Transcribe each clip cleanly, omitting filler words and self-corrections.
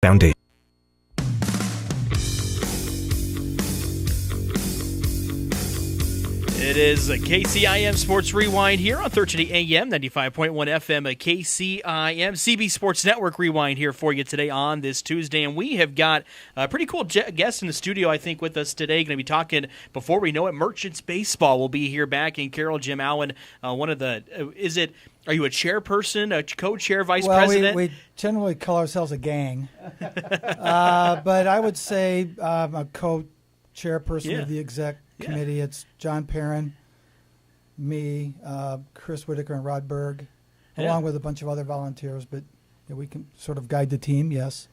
Foundation. It is a KCIM Sports Rewind here on 1380 AM, 95.1 FM, a KCIM, CB Sports Network Rewind here for you today on this Tuesday. And we have got a pretty cool guest in the studio, I think, with us today. Going to be talking, before we know it, Merchants Baseball will be here back in Carroll. Jim Allen, one of the, are you a chairperson, a co-chair, vice president? We generally call ourselves a gang. But I would say I'm a co-chairperson of the exec committee. It's John Perrin, me, Chris Whitaker, and Rod Berg, along with a bunch of other volunteers. But we can sort of guide the team, yes.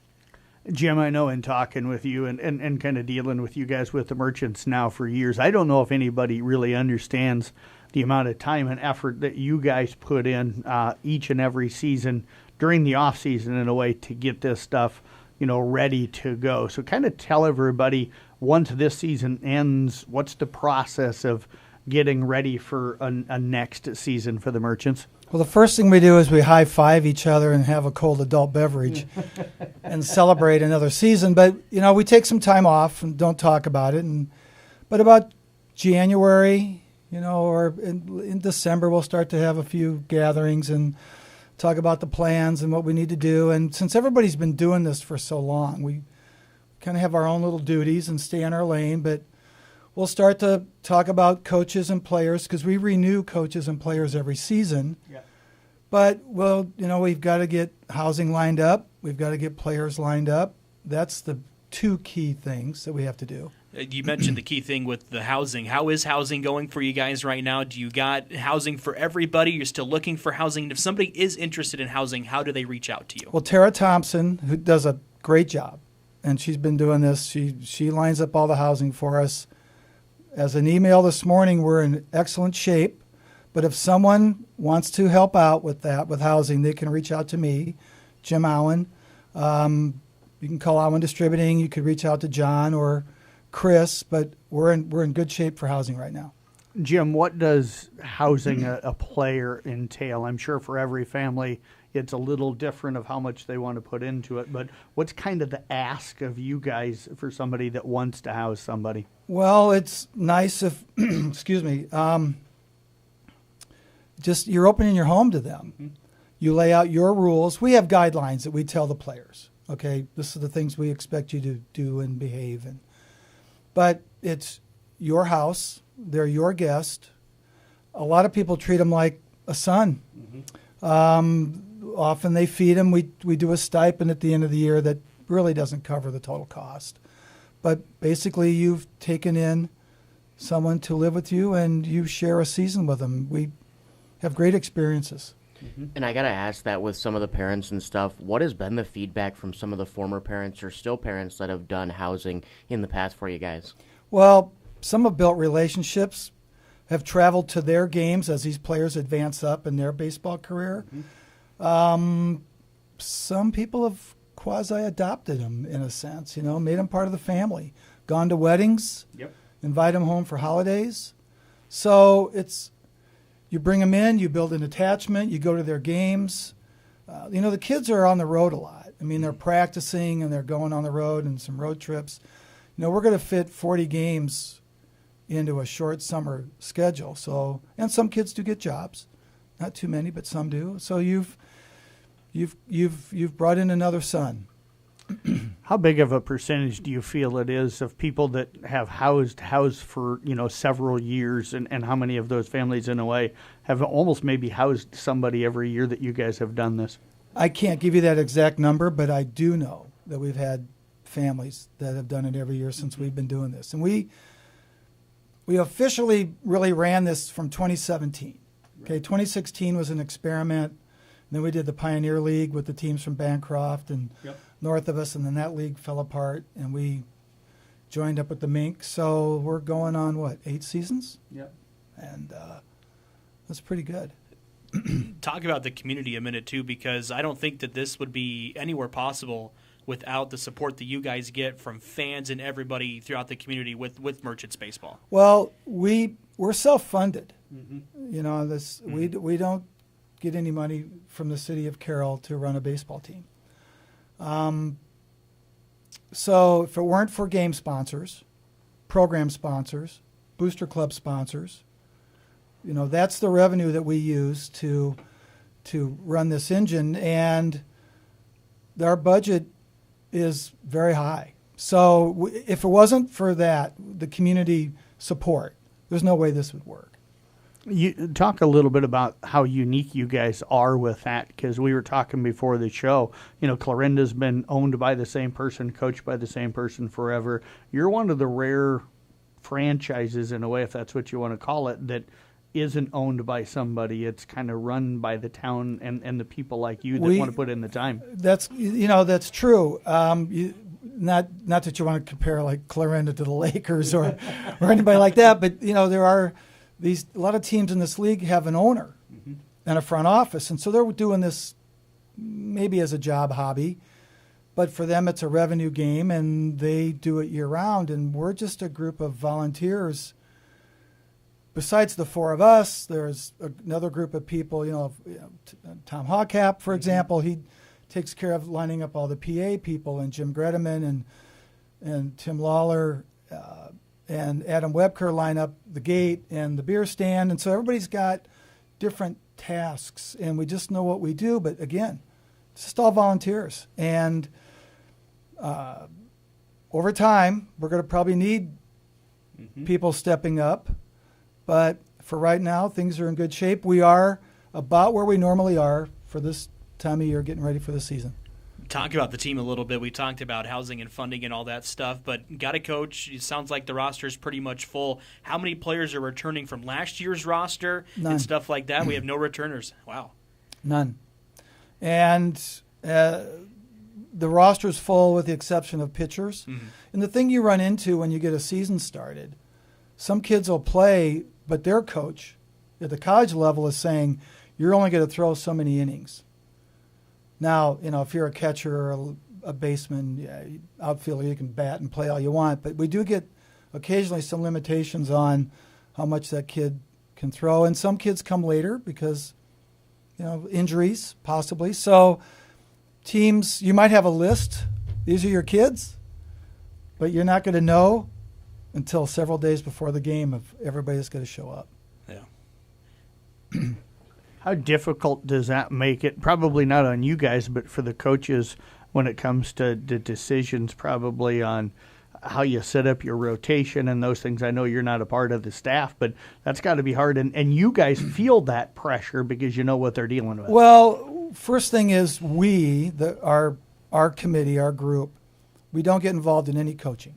Jim, I know in talking with you and kind of dealing with you guys with the Merchants now for years, I don't know if anybody really understands the amount of time and effort that you guys put in each and every season during the off season in a way to get this stuff, ready to go. So kind of tell everybody, once this season ends, what's the process of getting ready for a next season for the Merchants? Well, the first thing we do is we high-five each other and have a cold adult beverage and celebrate another season. But, we take some time off and don't talk about it. But about January, or in December, we'll start to have a few gatherings and talk about the plans and what we need to do. And since everybody's been doing this for so long, we kind of have our own little duties and stay in our lane. But we'll start to talk about coaches and players because we renew coaches and players every season. Yeah. But, we've got to get housing lined up. We've got to get players lined up. That's the two key things that we have to do. You mentioned the key thing with the housing. How is housing going for you guys right now? Do you got housing for everybody? You're still looking for housing. If somebody is interested in housing, how do they reach out to you? Well, Tara Thompson, who does a great job, and she's been doing this. She lines up all the housing for us. As an email this morning, we're in excellent shape. But if someone wants to help out with that, with housing, they can reach out to me, Jim Allen. You can call Allen Distributing. You could reach out to John or Chris. But we're in good shape for housing right now. Jim, what does housing a player entail? I'm sure for every family it's a little different of how much they want to put into it. But what's kind of the ask of you guys for somebody that wants to house somebody? Well, it's nice if, excuse me, just you're opening your home to them. Mm-hmm. You lay out your rules. We have guidelines that we tell the players. Okay, this are the things we expect you to do and behave. But it's your house. They're your guest. A lot of people treat them like a son. Mm-hmm. Often they feed them. We do a stipend at the end of the year that really doesn't cover the total cost. But basically you've taken in someone to live with you and you share a season with them. We have great experiences. Mm-hmm. And I got to ask that with some of the parents and stuff, what has been the feedback from some of the former parents or still parents that have done housing in the past for you guys? Well, some have built relationships, have traveled to their games as these players advance up in their baseball career. Mm-hmm. Some people have quasi-adopted them in a sense, made them part of the family, gone to weddings, invite them home for holidays. So you bring them in, you build an attachment, you go to their games. The kids are on the road a lot. I mean, they're practicing and they're going on the road and some road trips. We're going to fit 40 games into a short summer schedule. So, and some kids do get jobs, not too many, but some do. So you've brought in another son. How big of a percentage do you feel it is of people that have housed for several years, and how many of those families in a way have almost maybe housed somebody every year that you guys have done this? I can't give you that exact number, but I do know that we've had families that have done it every year since we've been doing this. And we officially really ran this from 2017. Okay, 2016 was an experiment. And then we did the Pioneer League with the teams from Bancroft and north of us, and then that league fell apart, and we joined up with the Mink. So we're going on, 8 seasons? Yep. And that's pretty good. Talk about the community a minute, too, because I don't think that this would be anywhere possible without the support that you guys get from fans and everybody throughout the community with Merchants Baseball. Well, we're self-funded. Mm-hmm. We don't get any money from the city of Carroll to run a baseball team. So if it weren't for game sponsors, program sponsors, booster club sponsors, that's the revenue that we use to run this engine, and our budget is very high. So if it wasn't for that, the community support, there's no way this would work. You talk a little bit about how unique you guys are with that, because we were talking before the show. Clarinda's been owned by the same person, coached by the same person forever. You're one of the rare franchises, in a way, if that's what you want to call it, that isn't owned by somebody. It's kind of run by the town and the people like you that want to put in the time. That's true. Not that you want to compare like Clarinda to the Lakers or anybody like that, but there are a lot of teams in this league have an owner and a front office, and so they're doing this maybe as a job hobby, but for them it's a revenue game, and they do it year round. And we're just a group of volunteers. Besides the four of us, there's another group of people. Tom Hawcap, for example, he takes care of lining up all the PA people, and Jim Gredeman and Tim Lawler and Adam Webker line up the gate and the beer stand. And so everybody's got different tasks, and we just know what we do. But again, it's just all volunteers. And over time, we're going to probably need people stepping up. But for right now, things are in good shape. We are about where we normally are for this time of year, getting ready for the season. Talk about the team a little bit. We talked about housing and funding and all that stuff, but got a coach. It sounds like the roster is pretty much full. How many players are returning from last year's roster? None. And stuff like that? We have no returners. Wow. None. And the roster's full with the exception of pitchers. And the thing you run into when you get a season started, some kids will play, but their coach at the college level is saying, you're only going to throw so many innings. Now, if you're a catcher or a baseman, outfielder, you can bat and play all you want. But we do get occasionally some limitations on how much that kid can throw. And some kids come later because, injuries possibly. So teams, you might have a list. These are your kids, but you're not going to know until several days before the game if everybody's going to show up. Yeah. How difficult does that make it? Probably not on you guys, but for the coaches when it comes to the decisions probably on how you set up your rotation and those things. I know you're not a part of the staff, but that's got to be hard. And you guys feel that pressure because you know what they're dealing with. Well, first thing is our committee, our group, we don't get involved in any coaching.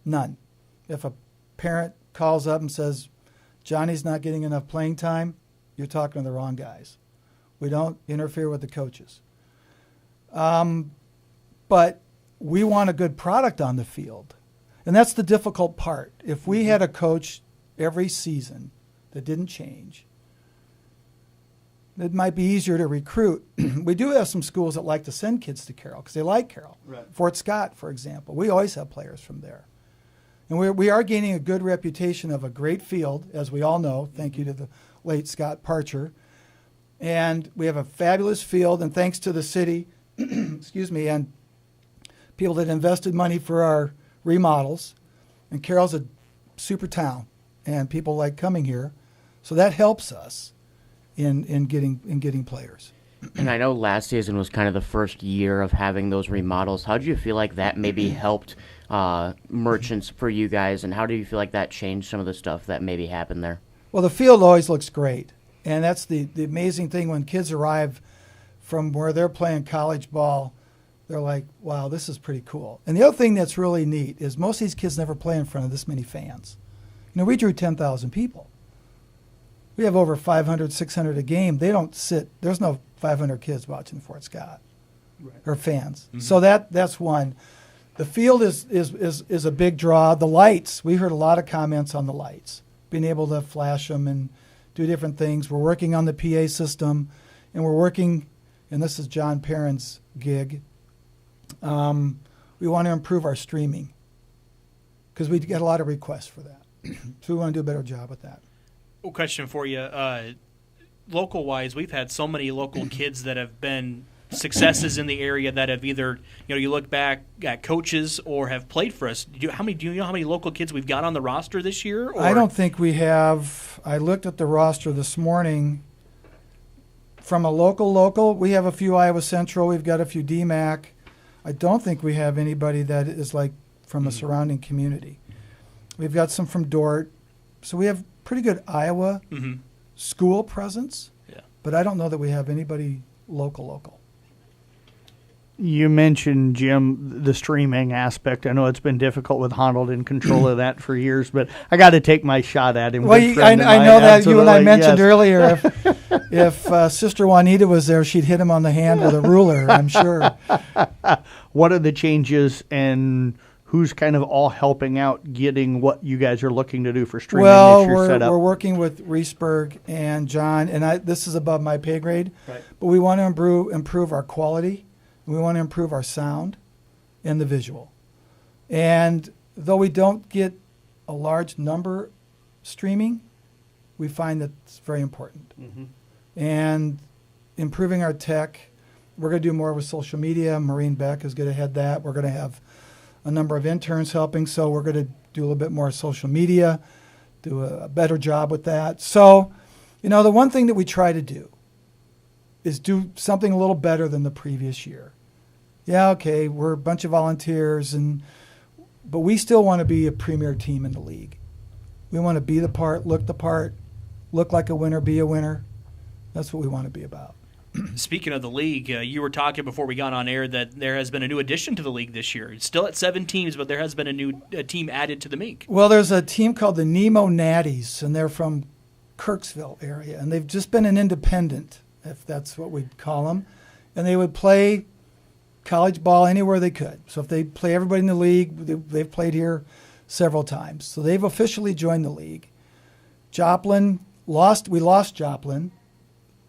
None. If a parent calls up and says, Johnny's not getting enough playing time, you're talking to the wrong guys. We don't interfere with the coaches. But we want a good product on the field. And that's the difficult part. If we had a coach every season that didn't change, it might be easier to recruit. We do have some schools that like to send kids to Carroll because they like Carroll. Right. Fort Scott, for example. We always have players from there. And we are gaining a good reputation of a great field, as we all know. Thank you to the late Scott Parcher. And we have a fabulous field, and thanks to the city, excuse me, and people that invested money for our remodels. And Carroll's a super town, and people like coming here. So that helps us in getting players. And I know last season was kind of the first year of having those remodels. How do you feel like that maybe helped merchants for you guys, and how do you feel like that changed some of the stuff that maybe happened there? Well, the field always looks great, and that's the amazing thing when kids arrive from where they're playing college ball. They're like, wow, this is pretty cool. And the other thing that's really neat is most of these kids never play in front of this many fans. We drew 10,000 people. We have over 500, 600 a game. They don't sit. There's no 500 kids watching Fort Scott, right, or fans. Mm-hmm. So that's one. The field is a big draw. The lights, we heard a lot of comments on the lights, being able to flash them and do different things. We're working on the PA system, and we're working, and this is John Perrin's gig, we want to improve our streaming because we get a lot of requests for that. So we want to do a better job with that. Question for you. Local-wise, we've had so many local kids that have been successes in the area that have either, you look back at coaches or have played for us. Do you know how many local kids we've got on the roster this year? Or? I don't think we have. I looked at the roster this morning. From a local, we have a few Iowa Central. We've got a few DMAC. I don't think we have anybody that is like from a surrounding community. We've got some from Dort. So we have pretty good Iowa school presence. Yeah. But I don't know that we have anybody local. You mentioned, Jim, the streaming aspect. I know it's been difficult with Honnold in control of that for years, but I got to take my shot at him. Well, I know that you and I mentioned earlier if Sister Juanita was there, she'd hit him on the hand with a ruler, I'm sure. What are the changes and who's kind of all helping out getting what you guys are looking to do for streaming this year set up? We're working with Reesberg and John, and this is above my pay grade, right. But we want to improve our quality. We want to improve our sound and the visual. And though we don't get a large number streaming, we find that it's very important. Mm-hmm. And improving our tech, we're going to do more with social media. Maureen Beck is going to head that. We're going to have a number of interns helping, so we're going to do a little bit more social media, do a better job with that. So, the one thing that we try to do is do something a little better than the previous year. Yeah, okay, we're a bunch of volunteers, but we still want to be a premier team in the league. We want to be the part, look like a winner, be a winner. That's what we want to be about. Speaking of the league, you were talking before we got on air that there has been a new addition to the league this year. It's still at 7 teams, but there has been a new team added to the MINC. Well, there's a team called the Nemo Natties, and they're from Kirksville area, and they've just been an independent, if that's what we'd call them, and they would play college ball anywhere they could. So if they play everybody in the league, they've played here several times. So they've officially joined the league. We lost Joplin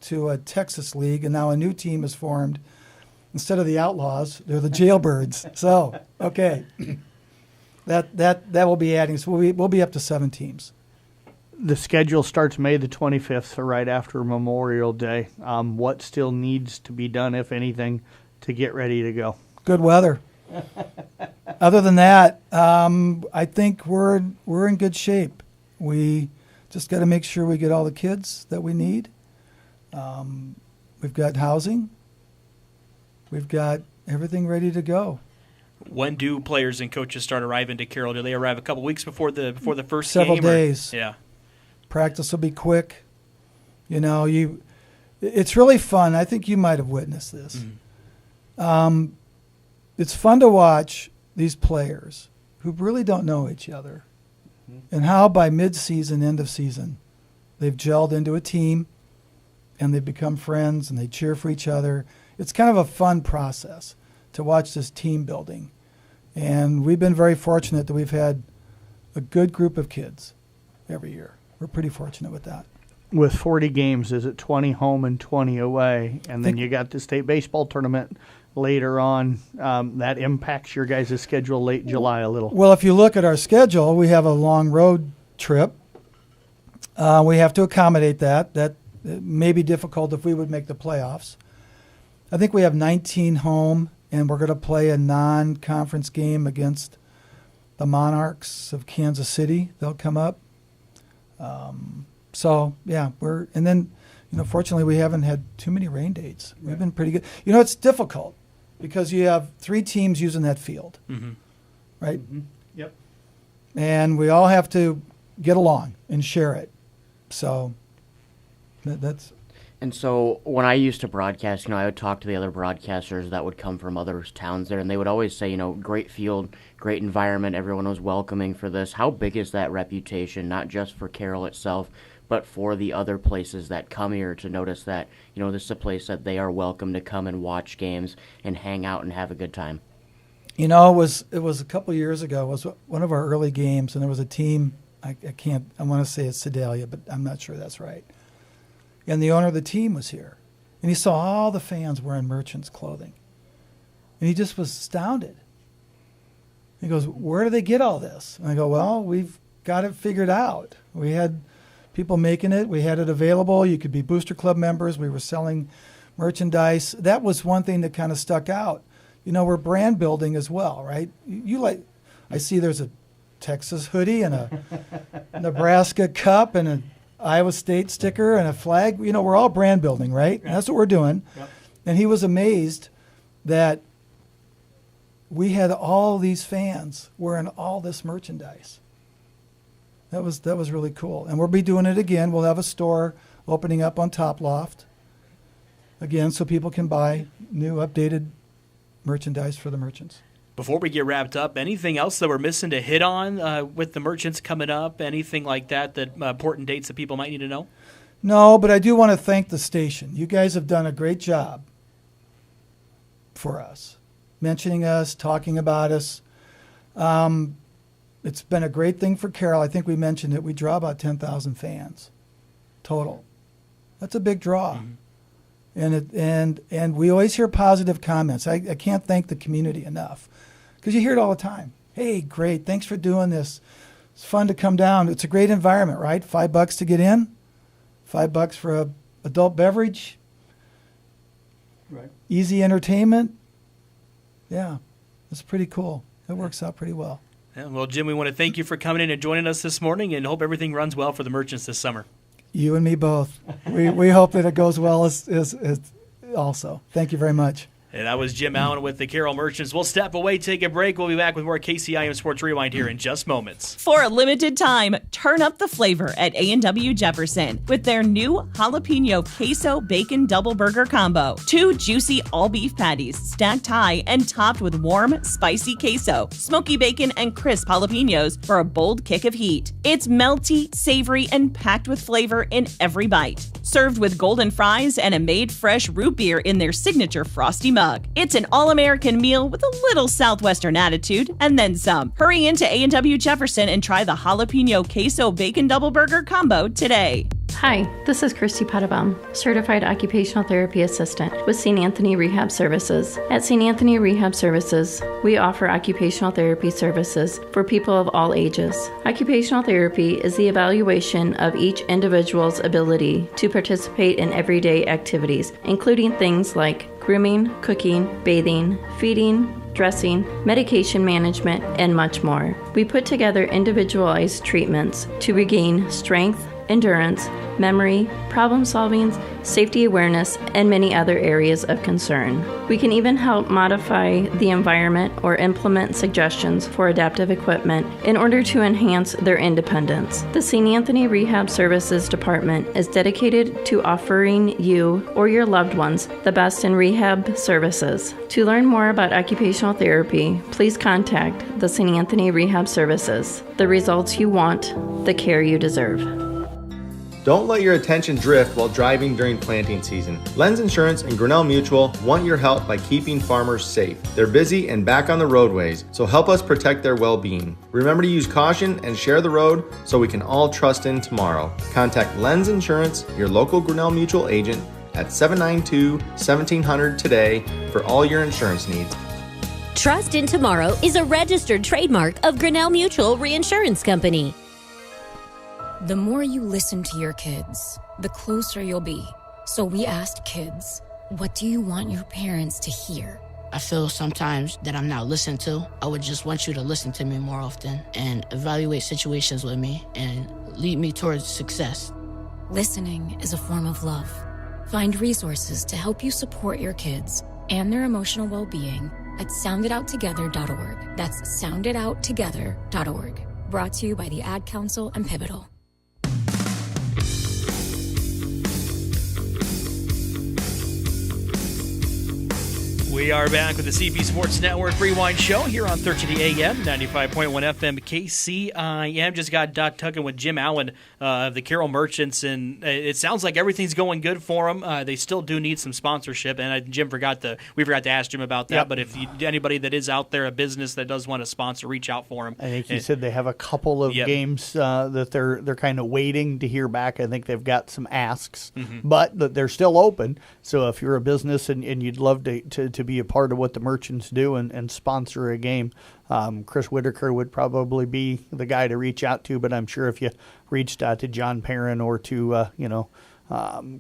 to a Texas league, and now a new team is formed. Instead of the Outlaws, they're the Jailbirds. So, okay, that will be adding. So we'll be up to 7 teams. The schedule starts May the 25th, so right after Memorial Day. What still needs to be done, if anything, to get ready to go? Good weather. Other than that, I think we're in good shape. We just got to make sure we get all the kids that we need. We've got housing. We've got everything ready to go. When do players and coaches start arriving to Carroll? Do they arrive a couple weeks before the first Several game? Days. Yeah. Practice will be quick. It's really fun. I think you might have witnessed this. Mm-hmm. It's fun to watch these players who really don't know each other, and how by mid-season, end of season, they've gelled into a team, and they've become friends, and they cheer for each other. It's kind of a fun process to watch this team building. And we've been very fortunate that we've had a good group of kids every year. We're pretty fortunate with that. With 40 games, is it 20 home and 20 away? And then you got the state baseball tournament later on. That impacts your guys' schedule late July a little. Well, if you look at our schedule, we have a long road trip. We have to accommodate that. That may be difficult if we would make the playoffs. I think we have 19 home, and we're going to play a non-conference game against the Monarchs of Kansas City. They'll come up. So, yeah, fortunately we haven't had too many rain dates. We've been pretty good. It's difficult because you have 3 teams using that field, right? Mm-hmm. Yep. And we all have to get along and share it. So that's... And so when I used to broadcast, I would talk to the other broadcasters that would come from other towns there, and they would always say, great field, great environment, everyone was welcoming for this. How big is that reputation, not just for Carroll itself, but for the other places that come here to notice that, this is a place that they are welcome to come and watch games and hang out and have a good time? It was a couple years ago. It was one of our early games, and there was a team, I want to say it's Sedalia, but I'm not sure that's right. And the owner of the team was here. And he saw all the fans wearing Merchants clothing. And he just was astounded. He goes, where do they get all this? And I go, well, we've got it figured out. We had people making it. We had it available. You could be Booster Club members. We were selling merchandise. That was one thing that kind of stuck out. We're brand building as well, right? I see there's a Texas hoodie and a Nebraska cup and an Iowa State sticker and a flag. We're all brand building, right? And that's what we're doing. Yep. And he was amazed that we had all these fans wearing all this merchandise. That was really cool. And we'll be doing it again. We'll have a store opening up on Top Loft again so people can buy new updated merchandise for the merchants. Before we get wrapped up, anything else that we're missing to hit on with the merchants coming up? Anything like that important dates that people might need to know? No, but I do want to thank the station. You guys have done a great job for us, mentioning us, talking about us. It's been a great thing for Carroll. I think we mentioned it. We draw about 10,000 fans total. That's a big draw. Mm-hmm. And we always hear positive comments. I can't thank the community enough because you hear it all the time. Hey, great. Thanks for doing this. It's fun to come down. It's a great environment, right? $5 to get in, $5 for a adult beverage. Right. Easy entertainment. Yeah, it's pretty cool. It works out pretty well. Yeah, well, Jim, we want to thank you for coming in and joining us this morning and hope everything runs well for the merchants this summer. You and me both. We hope that it goes well as also. Thank you very much. And that was Jim Allen with the Carroll Merchants. We'll step away, take a break. We'll be back with more KCIM Sports Rewind here in just moments. For a limited time, turn up the flavor at A&W Jefferson with their new jalapeno queso bacon double burger combo. 2 juicy all-beef patties stacked high and topped with warm, spicy queso, smoky bacon, and crisp jalapenos for a bold kick of heat. It's melty, savory, and packed with flavor in every bite. Served with golden fries and a made-fresh root beer in their signature frosty mug. It's an all-American meal with a little Southwestern attitude, and then some. Hurry into A&W Jefferson and try the jalapeno queso bacon double burger combo today. Hi, this is Christy Pettibum, Certified Occupational Therapy Assistant with St. Anthony Rehab Services. At St. Anthony Rehab Services, we offer occupational therapy services for people of all ages. Occupational therapy is the evaluation of each individual's ability to participate in everyday activities, including things like grooming, cooking, bathing, feeding, dressing, medication management, and much more. We put together individualized treatments to regain strength, endurance, memory, problem solving, safety awareness, and many other areas of concern. We can even help modify the environment or implement suggestions for adaptive equipment in order to enhance their independence. The St. Anthony Rehab Services Department is dedicated to offering you or your loved ones the best in rehab services. To learn more about occupational therapy, please contact the St. Anthony Rehab Services. The results you want, the care you deserve. Don't let your attention drift while driving during planting season. Lens Insurance and Grinnell Mutual want your help by keeping farmers safe. They're busy and back on the roadways, so help us protect their well-being. Remember to use caution and share the road so we can all trust in tomorrow. Contact Lens Insurance, your local Grinnell Mutual agent, at 792-1700 today for all your insurance needs. Trust in Tomorrow is a registered trademark of Grinnell Mutual Reinsurance Company. The more you listen to your kids, the closer you'll be. So we asked kids, what do you want your parents to hear? I feel sometimes that I'm not listened to. I would just want you to listen to me more often and evaluate situations with me and lead me towards success. Listening is a form of love. Find resources to help you support your kids and their emotional well-being at sounditouttogether.org. That's sounditouttogether.org. Brought to you by the Ad Council and Pivotal. We are back with the CB Sports Network Rewind Show here on 1380 AM, 95.1 FM, KCIM. Just got done talking with Jim Allen of the Carroll Merchants, and it sounds like everything's going good for them. They still do need some sponsorship, and Jim forgot to ask Jim about that. Yep. But if anybody that is out there, a business that does want to sponsor, reach out for them. I think you said they have a couple of games that they're kind of waiting to hear back. I think they've got some asks, but they're still open. So if you're a business and you'd love to be a part of what the Merchants do and sponsor a game, Chris Whitaker would probably be the guy to reach out to. But I'm sure if you reached out to John Perrin or to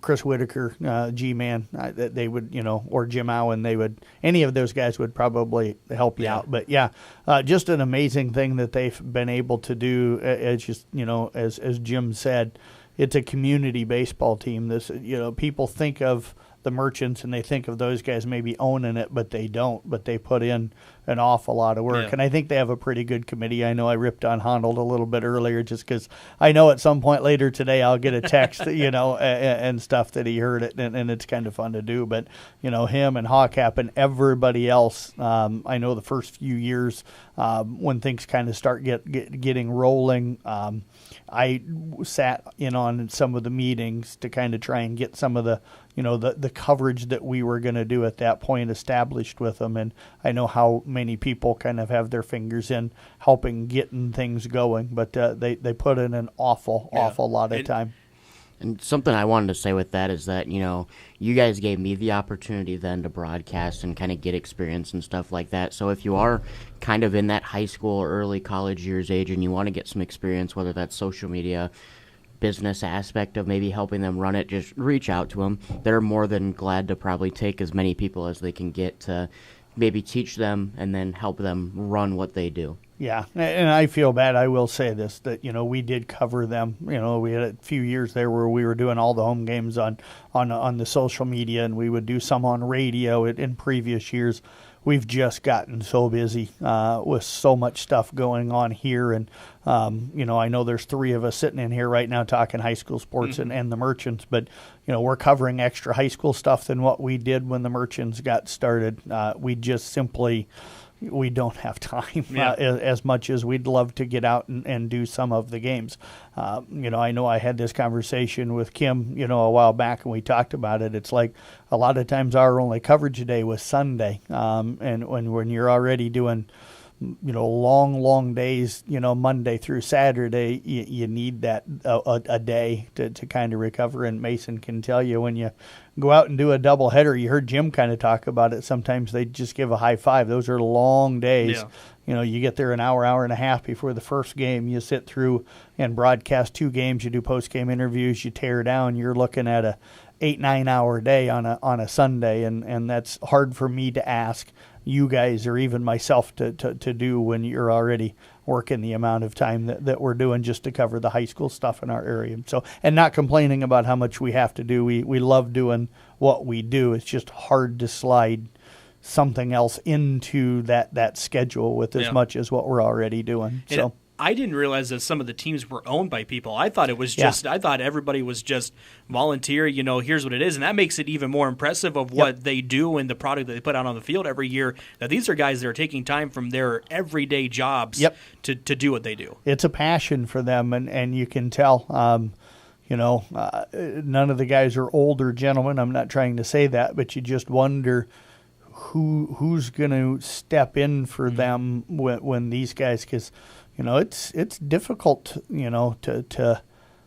Chris Whitaker, G-Man, that they would, or Jim Allen, any of those guys would probably help you out. But just an amazing thing that they've been able to do. As Jim said, it's a community baseball team. This, people think of the Merchants and they think of those guys maybe owning it, but they don't. But they put in an awful lot of work, and I think they have a pretty good committee. I know I ripped on Honnold a little bit earlier just because I know at some point later today I'll get a text, and stuff that he heard it, and it's kind of fun to do. But him and Hawkap and everybody else, I know the first few years when things kind of start getting rolling, I sat in on some of the meetings to kind of try and get some of the the coverage that we were going to do at that point established with them. And I know how many people kind of have their fingers in helping getting things going, but they put in an awful lot of time. And something I wanted to say with that is that, you guys gave me the opportunity then to broadcast and kind of get experience and stuff like that. So if you are kind of in that high school or early college years age and you want to get some experience, whether that's social media, business aspect of maybe helping them run it, just reach out to them. They're more than glad to probably take as many people as they can get to maybe teach them and then help them run what they do. Yeah, and I feel bad. I will say this, that, we did cover them. We had a few years there where we were doing all the home games on the social media, and we would do some on radio in previous years. We've just gotten so busy with so much stuff going on here. And, I know there's three of us sitting in here right now talking high school sports and the Merchants, but, we're covering extra high school stuff than what we did when the Merchants got started. We just simply... we don't have time as much as we'd love to get out and do some of the games. I know I had this conversation with Kim, a while back, and we talked about it. It's like a lot of times our only coverage day was Sunday. And when you're already doing, long days, Monday through Saturday, you need that a day to kind of recover. And Mason can tell you when you go out and do a doubleheader, you heard Jim kind of talk about it. Sometimes they just give a high five. Those are long days. Yeah. You get there an hour and a half before the first game. You sit through and broadcast two games. You do post-game interviews. You tear down. You're looking at a 8-9 hour day on a Sunday, and that's hard for me to ask you guys or even myself to do when you're already working the amount of time that we're doing just to cover the high school stuff in our area. So, and not complaining about how much we have to do. We love doing what we do. It's just hard to slide something else into that schedule with as much as what we're already doing. And so I didn't realize that some of the teams were owned by people. I thought it was just, I thought everybody was just volunteer, here's what it is. And that makes it even more impressive of what they do and the product that they put out on the field every year. That thof these are guys that are taking time from their everyday jobs to do what they do. It's a passion for them, and you can tell. None of the guys are older gentlemen. I'm not trying to say that, but you just wonder who's going to step in for them when these guys, because it's difficult, to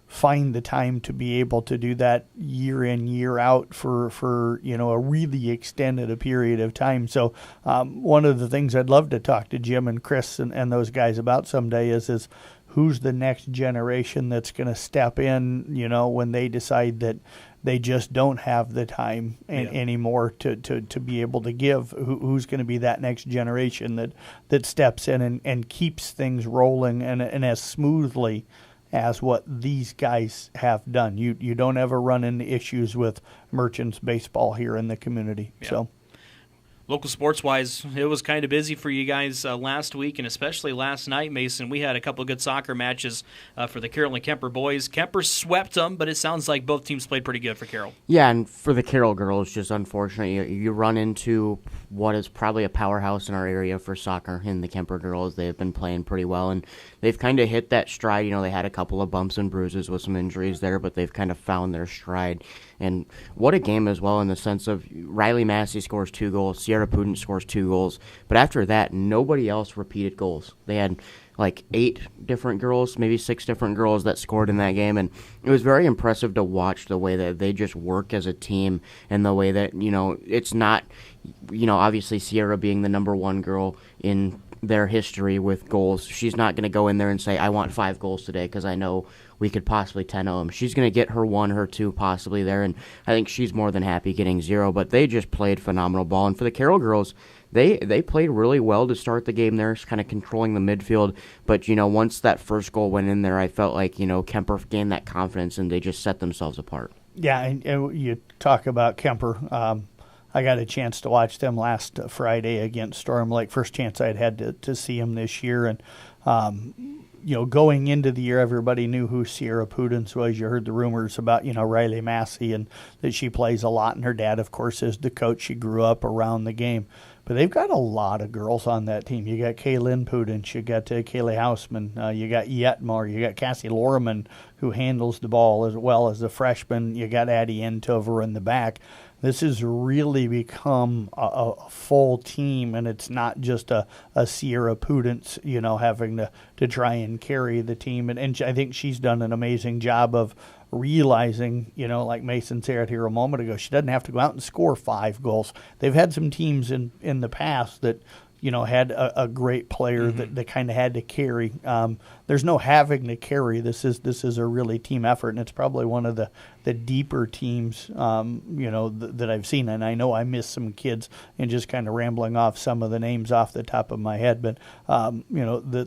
find the time to be able to do that year in, year out for a really extended period of time. So one of the things I'd love to talk to Jim and Chris and those guys about someday is who's the next generation that's going to step in, when they decide that they just don't have the time anymore to be able to give. Who's going to be that next generation that steps in and keeps things rolling and as smoothly as what these guys have done. You don't ever run into issues with Merchants baseball here in the community. Yeah. So. Local sports-wise, it was kind of busy for you guys last week, and especially last night, Mason. We had a couple of good soccer matches for the Carroll and Kemper boys. Kemper swept them, but it sounds like both teams played pretty good for Carroll. Yeah, and for the Carroll girls, just unfortunately, you run into what is probably a powerhouse in our area for soccer in the Kemper girls. They've been playing pretty well, and they've kind of hit that stride. They had a couple of bumps and bruises with some injuries there, but they've kind of found their stride. And what a game as well in the sense of Riley Massey scores 2 goals, Sierra Pudent scores 2 goals. But after that, nobody else repeated goals. They had like 8 different girls, maybe 6 different girls that scored in that game. And it was very impressive to watch the way that they just work as a team and the way that, it's not, obviously Sierra being the number 1 girl in their history with goals. She's not going to go in there and say, I want 5 goals today because I know we could possibly 10-0 them. She's going to get her 1, her 2 possibly there, and I think she's more than happy getting 0. But they just played phenomenal ball. And for the Carroll girls, they played really well to start the game there, kind of controlling the midfield. But, once that first goal went in there, I felt like, Kemper gained that confidence, and they just set themselves apart. Yeah, and you talk about Kemper. I got a chance to watch them last Friday against Storm Lake. First chance I'd had to see them this year. And, going into the year, everybody knew who Sierra Pudens was. You heard the rumors about, Riley Massey and that she plays a lot. And her dad, of course, is the coach. She grew up around the game. But they've got a lot of girls on that team. You got Kaylin Pudens, you got Kaylee Hausman, you got Yetmar, you got Cassie Lorman, who handles the ball as well as a freshman. You got Addie Entover in the back. This has really become a full team, and it's not just a Sierra Pudens, having to try and carry the team. And I think she's done an amazing job of realizing, like Mason said here a moment ago, she doesn't have to go out and score 5 goals. They've had some teams in the past that, had a great player that they kind of had to carry. There's no having to carry. This is a really team effort, and it's probably one of the deeper teams, that I've seen. And I know I missed some kids and just kind of rambling off some of the names off the top of my head. But,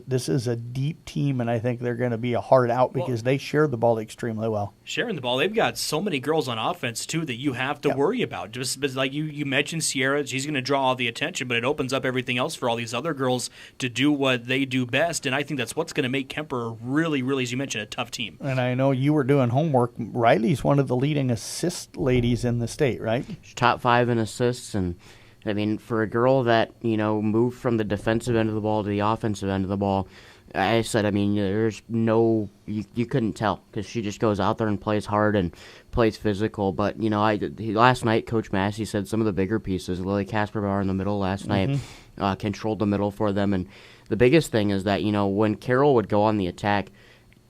this is a deep team, and I think they're going to be a hard out because they share the ball extremely well. Sharing the ball, they've got so many girls on offense, too, that you have to worry about. Just like you mentioned Sierra, she's going to draw all the attention, but it opens up everything else for all these other girls to do what they do best. And I think that's what's going to make Kemper really, really, as you mentioned, a tough team. And I know you were doing homework. Riley's one of the leading assist ladies in the state, right? She's top 5 in assists, and I mean, for a girl that, moved from the defensive end of the ball to the offensive end of the ball, I said, there's no, you couldn't tell because she just goes out there and plays hard and plays physical. But, last night, Coach Massey said some of the bigger pieces, Lily Kasper in the middle last night, controlled the middle for them. And the biggest thing is that, when Carroll would go on the attack,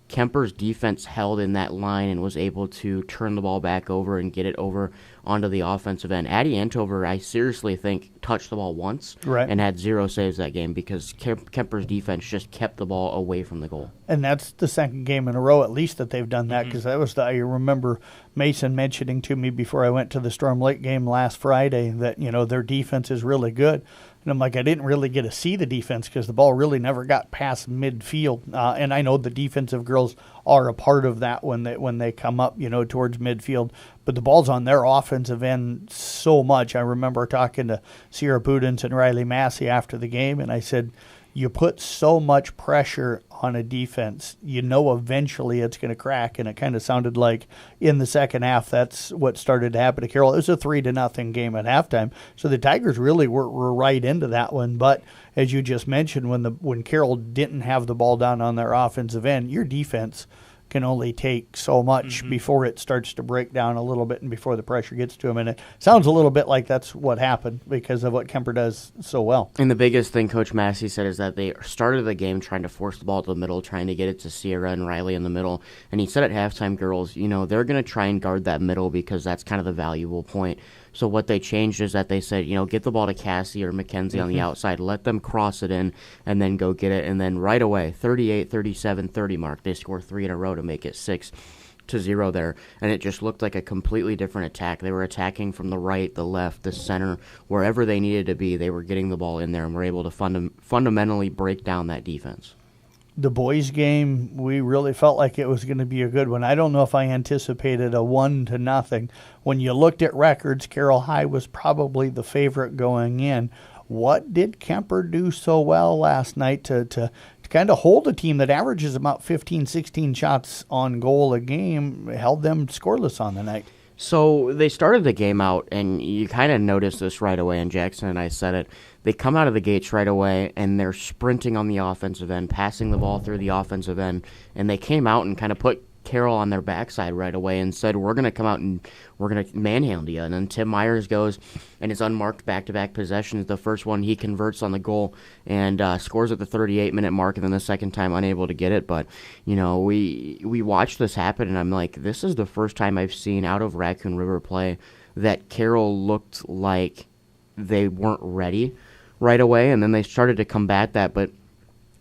Kemper's defense held in that line and was able to turn the ball back over and get it over onto the offensive end. Addie Entover, I seriously think, touched the ball once and had 0 saves that game because Kemper's defense just kept the ball away from the goal. And that's the second game in a row, at least, that they've done that because that was I remember Mason mentioning to me before I went to the Storm Lake game last Friday that, their defense is really good. And I'm like, I didn't really get to see the defense because the ball really never got past midfield. And I know the defensive girls are a part of that when they come up, towards midfield. But the ball's on their offensive end so much. I remember talking to Sierra Pudens and Riley Massey after the game, and I said, you put so much pressure on a defense, eventually it's going to crack. And it kind of sounded like in the second half that's what started to happen to Carroll. It was a 3-0 game at halftime. So the Tigers really were right into that one. But as you just mentioned, when Carroll didn't have the ball down on their offensive end, your defense can only take so much before it starts to break down a little bit and before the pressure gets to him. And it sounds a little bit like that's what happened because of what Kemper does so well. And the biggest thing Coach Massey said is that they started the game trying to force the ball to the middle, trying to get it to Sierra and Riley in the middle. And he said at halftime, girls, they're going to try and guard that middle because that's kind of the valuable point. So what they changed is that they said, get the ball to Cassie or Mackenzie on the outside, let them cross it in, and then go get it. And then right away, 38, 37, 30 mark, they score 3 in a row to make it 6-0 there. And it just looked like a completely different attack. They were attacking from the right, the left, the center, wherever they needed to be. They were getting the ball in there and were able to fundamentally break down that defense. The boys' game, we really felt like it was going to be a good one. I don't know if I anticipated a 1-0. When you looked at records, Carroll High was probably the favorite going in. What did Kemper do so well last night to kind of hold a team that averages about 15, 16 shots on goal a game, held them scoreless on the night? So they started the game out, and you kind of noticed this right away, and Jackson and I said it. They come out of the gates right away, and they're sprinting on the offensive end, passing the ball through the offensive end, and they came out and kind of put Carroll on their backside right away and said, we're going to come out and we're going to manhandle you. And then Tim Myers goes and his unmarked back-to-back possessions. The first one he converts on the goal and scores at the 38-minute mark, and then the second time unable to get it. But, we watched this happen, and I'm like, this is the first time I've seen out of Raccoon River play that Carroll looked like they weren't ready right away, and then they started to combat that, but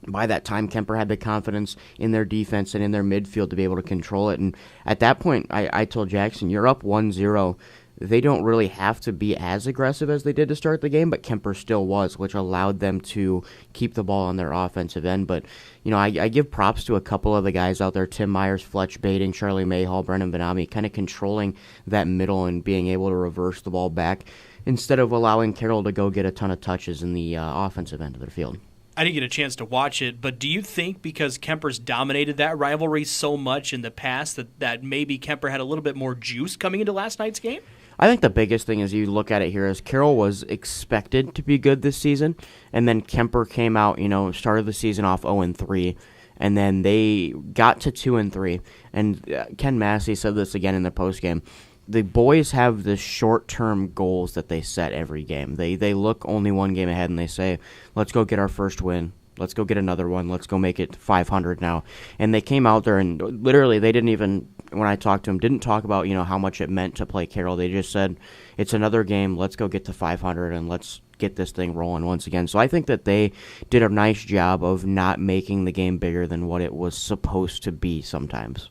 by that time, Kemper had the confidence in their defense and in their midfield to be able to control it. And at that point, I told Jackson, you're up 1-0. They don't really have to be as aggressive as they did to start the game, but Kemper still was, which allowed them to keep the ball on their offensive end. But, I give props to a couple of the guys out there, Tim Myers, Fletch Baiting, Charlie Mayhall, Brennan Benami, kind of controlling that middle and being able to reverse the ball back instead of allowing Carroll to go get a ton of touches in the offensive end of their field. I didn't get a chance to watch it, but do you think because Kemper's dominated that rivalry so much in the past that maybe Kemper had a little bit more juice coming into last night's game? I think the biggest thing as you look at it here is Carroll was expected to be good this season, and then Kemper came out, started the season off 0-3, and then they got to 2-3. And Ken Massey said this again in the postgame. The boys have the short-term goals that they set every game. They look only one game ahead, and they say, let's go get our first win. Let's go get another one. Let's go make it 500 now. And they came out there, and literally they didn't even, when I talked to them, didn't talk about, how much it meant to play Carroll. They just said, it's another game. Let's go get to 500, and let's get this thing rolling once again. So I think that they did a nice job of not making the game bigger than what it was supposed to be sometimes.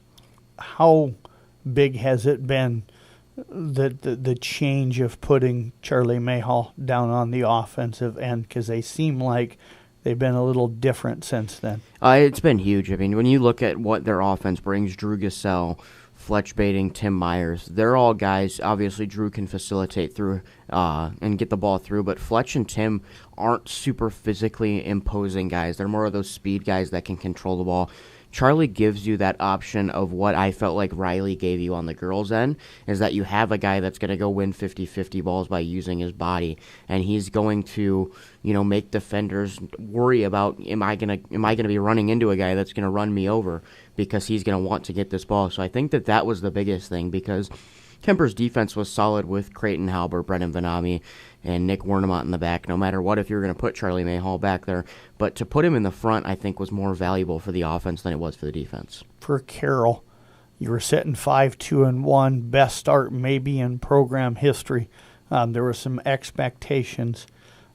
How big has it been, the change of putting Charlie Mayhall down on the offensive end, because they seem like they've been a little different since then? It's been huge. I mean, when you look at what their offense brings, Drew Gassell, Fletch Baiting, Tim Myers, they're all guys. Obviously, Drew can facilitate through and get the ball through, but Fletch and Tim aren't super physically imposing guys. They're more of those speed guys that can control the ball. Charlie gives you that option of what I felt like Riley gave you on the girls' end, is that you have a guy that's going to go win 50-50 balls by using his body, and he's going to, make defenders worry about, am I going to be running into a guy that's going to run me over because he's going to want to get this ball. So I think that was the biggest thing, because Kemper's defense was solid with Creighton Halber, Brennan Vanami, and Nick Wernemont in the back, no matter what, if you're going to put Charlie Mayhall back there. But to put him in the front, I think, was more valuable for the offense than it was for the defense. For Carroll, you were sitting 5-2-1, best start maybe in program history. There were some expectations.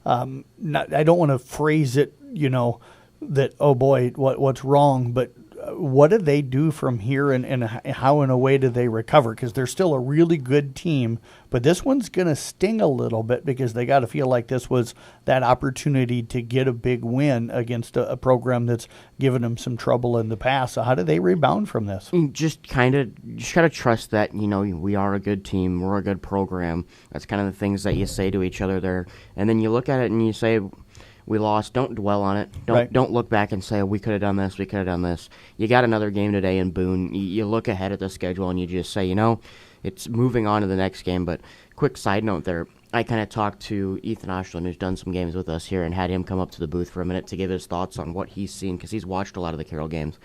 I don't want to phrase it, that, oh boy, what's wrong, but what do they do from here, and how in a way do they recover? Because they're still a really good team, but this one's going to sting a little bit because they got to feel like this was that opportunity to get a big win against a program that's given them some trouble in the past. So how do they rebound from this? Just got to trust that, we are a good team, we're a good program. That's kind of the things that you say to each other there. And then you look at it and you say, we lost. Don't dwell on it. Don't look back and say, we could have done this, we could have done this. You got another game today in Boone. You look ahead at the schedule and you just say, it's moving on to the next game. But quick side note there, I kind of talked to Ethan Oshlund, who's done some games with us here, and had him come up to the booth for a minute to give his thoughts on what he's seen, because he's watched a lot of the Carroll games.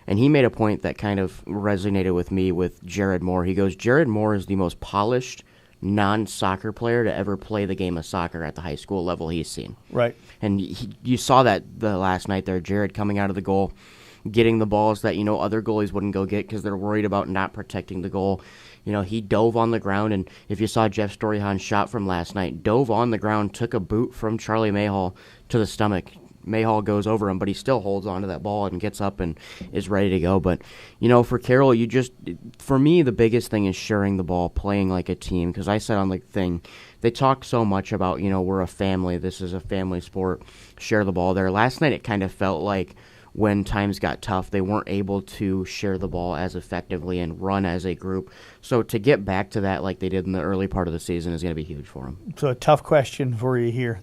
And he made a point that kind of resonated with me with Jared Moore. He goes, Jared Moore is the most polished non-soccer player to ever play the game of soccer at the high school level he's seen. Right. And you saw that the last night there, Jared coming out of the goal, getting the balls that, other goalies wouldn't go get because they're worried about not protecting the goal. He dove on the ground, and if you saw Jeff Storyhan's shot from last night, dove on the ground, took a boot from Charlie Mayhall to the stomach. Mayhall goes over him, but he still holds onto that ball and gets up and is ready to go. But, for Carroll, for me, the biggest thing is sharing the ball, playing like a team. Because I said on the thing, they talk so much about, we're a family, this is a family sport, share the ball there. Last night it kind of felt like when times got tough, they weren't able to share the ball as effectively and run as a group. So to get back to that like they did in the early part of the season is going to be huge for them. So a tough question for you here.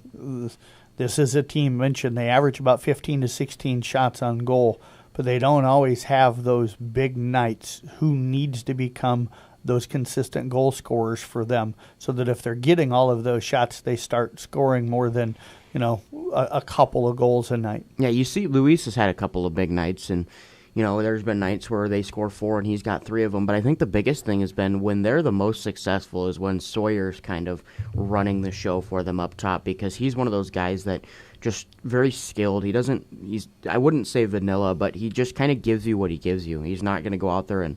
This is a team mentioned. They average about 15 to 16 shots on goal, but they don't always have those big nights. Who needs to become those consistent goal scorers for them, so that if they're getting all of those shots, they start scoring more than, a couple of goals a night? Yeah, you see Luis has had a couple of big nights, and there's been nights where they score 4 and he's got 3 of them. But I think the biggest thing has been when they're the most successful is when Sawyer's kind of running the show for them up top, because he's one of those guys that just very skilled. I wouldn't say vanilla, but he just kind of gives you what he gives you. He's not going to go out there and